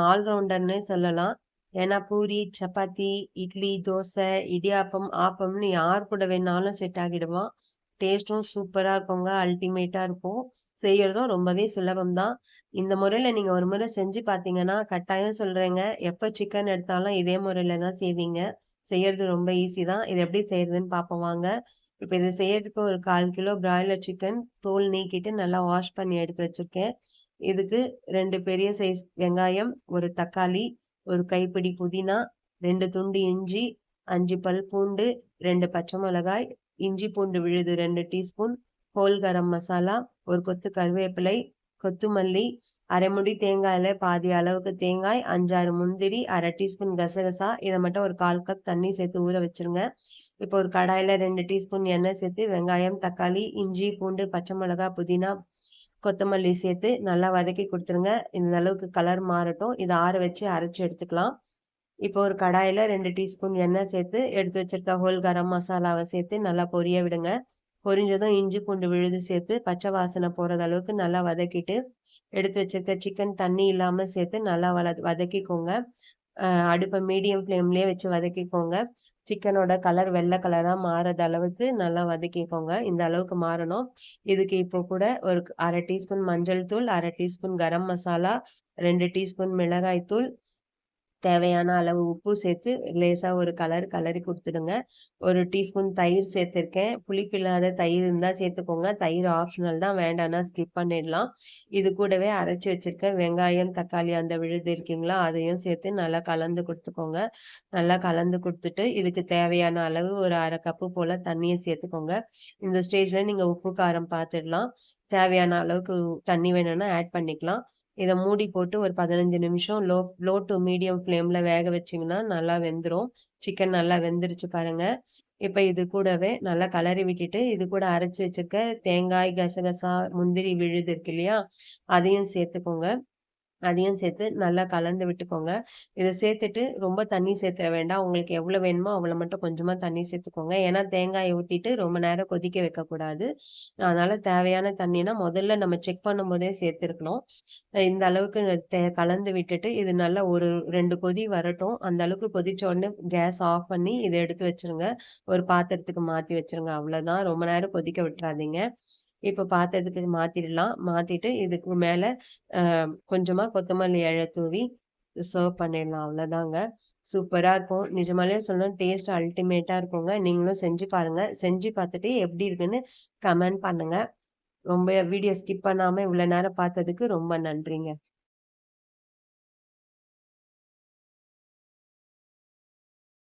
ஆல்ரவுண்டர்ன்னே சொல்லலாம். ஏன்னா பூரி, சப்பாத்தி, இட்லி, தோசை, இடியாப்பம், ஆப்பம்ன்னு யார் கூட வேணாலும் செட் ஆகிடுவான். டேஸ்ட்டும் சூப்பரா இருக்குங்க. அல்டிமேட்டா இருக்கும். செய்யறதும் ரொம்பவே சுலபம் தான். இந்த முறையில நீங்க ஒரு முறை செஞ்சு பார்த்தீங்கன்னா, கட்டாயம் சொல்றேங்க, எப்ப சிக்கன் எடுத்தாலும் இதே முறையில தான் செய்வீங்க. செய்யறது ரொம்ப ஈஸி தான். இது எப்படி செய்றதுன்னு பார்ப்போம் வாங்க. இப்ப இத செய்யறதுக்கு ஒரு 1/4 கிலோ பிராய்லர் சிக்கன் தோல் நீக்கிட்டு நல்லா வாஷ் பண்ணி எடுத்து வச்சிருக்கேன். இதுக்கு 2 பெரிய சைஸ் வெங்காயம், 1 தக்காளி, 1 கைப்பிடி புதினா, 2 துண்டு இஞ்சி, 5 பல் பூண்டு, 2 பச்சை மிளகாய், இஞ்சி பூண்டு விழுது 2 டீஸ்பூன், ஹோல் கரம் மசாலா, 1 கொத்து கருவேப்பிலை, கொத்துமல்லி, 1/2 முடி தேங்காயில பாதி அளவுக்கு தேங்காய், 5, 6 முந்திரி, 1/2 டீஸ்பூன் கசகசா, இத மட்டும் ஒரு 1/4 கப் தண்ணி சேர்த்து ஊற வச்சுருங்க. இப்போ ஒரு கடாயில 2 டீஸ்பூன் எண்ணெய் சேர்த்து வெங்காயம், தக்காளி, இஞ்சி, பூண்டு, பச்சை மிளகாய், புதினா, கொத்தமல்லி சேர்த்து நல்லா வதக்கி குடுத்துருங்க. இந்த அளவுக்கு கலர் மாறட்டும். இத ஆற வச்சு அரைச்சு எடுத்துக்கலாம். இப்போ ஒரு கடாயில 2 டீஸ்பூன் எண்ணெய் சேர்த்து, எடுத்து வச்சிருக்க ஹோல் கரம் மசாலாவ சேர்த்து நல்லா பொரிய விடுங்க. பொரிஞ்சதும் இஞ்சி பூண்டு விழுது சேர்த்து பச்சை வாசனை போறது அளவுக்கு நல்லா வதக்கிட்டு, எடுத்து வச்சிருக்க சிக்கன் தண்ணி இல்லாம சேர்த்து நல்லா வதக்கிக்கோங்க. அடுப்ப மீடியம் ஃப்ளேம்லயே வச்சு வதக்கிக்கோங்க. சிக்கனோட கலர் வெள்ள கலரா மாறாத அளவுக்கு நல்லா வதக்கிக்கோங்க. இந்த அளவுக்கு மாறணும். இதுக்கு இப்போ கூட ஒரு 1/2 டீஸ்பூன் மஞ்சள் தூள், 1/2 டீஸ்பூன் கரம் மசாலா, 2 டீஸ்பூன் மிளகாய் தூள், தேவையான அளவு உப்பு சேர்த்து லேசா ஒரு கலரி குடுத்துடுங்க. 1 டீஸ்பூன் தயிர் சேர்த்திருக்கேன். புளிப்பில்லாத தயிர் இருந்தா சேர்த்துக்கோங்க. தயிர் ஆப்ஷனல் தான். வேண்டான்னா ஸ்கிப் பண்ணிடலாம். இது கூடவே அரைச்சு வச்சிருக்க வெங்காயம், தக்காளி அந்த விழுது இருக்குங்களா, அதையும் சேர்த்து நல்லா கலந்து குடுத்துக்கோங்க. நல்லா கலந்து குடுத்துட்டு, இதுக்கு தேவையான அளவு ஒரு 1/2 கப்பு போல தண்ணிய சேர்த்துக்கோங்க. இந்த ஸ்டேஜ்ல நீங்க உப்பு, காரம் பார்த்துடலாம். தேவையான அளவுக்கு தண்ணி வேணும்னா ஆட் பண்ணிக்கலாம். இத மூடி போட்டு ஒரு 15 நிமிஷம் லோ டூ மீடியம் ஃப்ளேம்ல வேக வச்சீங்கன்னா, நல்லா வெந்துரும். சிக்கன் நல்லா வெந்துருச்சு பாருங்க. இப்ப இது கூடவே நல்லா கலறி விட்டுட்டு, இது கூட அரைச்சு வச்சிருக்க தேங்காய், கசகசா, முந்திரி விழுது இருக்கு இல்லையா? அதையும் சேர்த்துக்கோங்க. அதையும் சேர்த்து நல்லா கலந்து விட்டுக்கோங்க. இத சேர்த்துட்டு ரொம்ப தண்ணி சேர்த்துற வேண்டாம். உங்களுக்கு எவ்வளோ வேணுமோ அவ்வளோ மட்டும் கொஞ்சமா தண்ணி சேர்த்துக்கோங்க. ஏன்னா தேங்காய ஊத்திட்டு ரொம்ப நேரம் கொதிக்க வைக்கக்கூடாது. அதனால தேவையான தண்ணீனா முதல்ல நம்ம செக் பண்ணும்போதே சேர்த்துருக்கணும். இந்த அளவுக்கு கலந்து விட்டுட்டு, இது நல்லா ஒரு 2 கொதி வரட்டும். அந்த அளவுக்கு கொதிச்ச உடனே கேஸ் ஆஃப் பண்ணி இத எடுத்து வச்சுருங்க. ஒரு பாத்திரத்துக்கு மாத்தி வச்சுருங்க. அவ்வளோதான். ரொம்ப நேரம் கொதிக்க விட்டுறாதீங்க. இப்ப பாத்திரத்துக்கு மாத்திடலாம். மாத்திட்டு இதுக்கு மேல கொஞ்சமா கொத்தமல்லி இலை தூவி சர்வ் பண்ணிடலாம். அவ்வளோதாங்க. சூப்பரா இருக்கும். நிஜமாலே சொல்லணும் டேஸ்ட் அல்டிமேட்டா இருக்குங்க. நீங்களும் செஞ்சு பாருங்க. செஞ்சு பார்த்துட்டு எப்படி இருக்குன்னு கமெண்ட் பண்ணுங்க. ரொம்ப வீடியோ ஸ்கிப் பண்ணாம இவ்வளோ நேரம் பார்த்ததுக்கு ரொம்ப நன்றிங்க.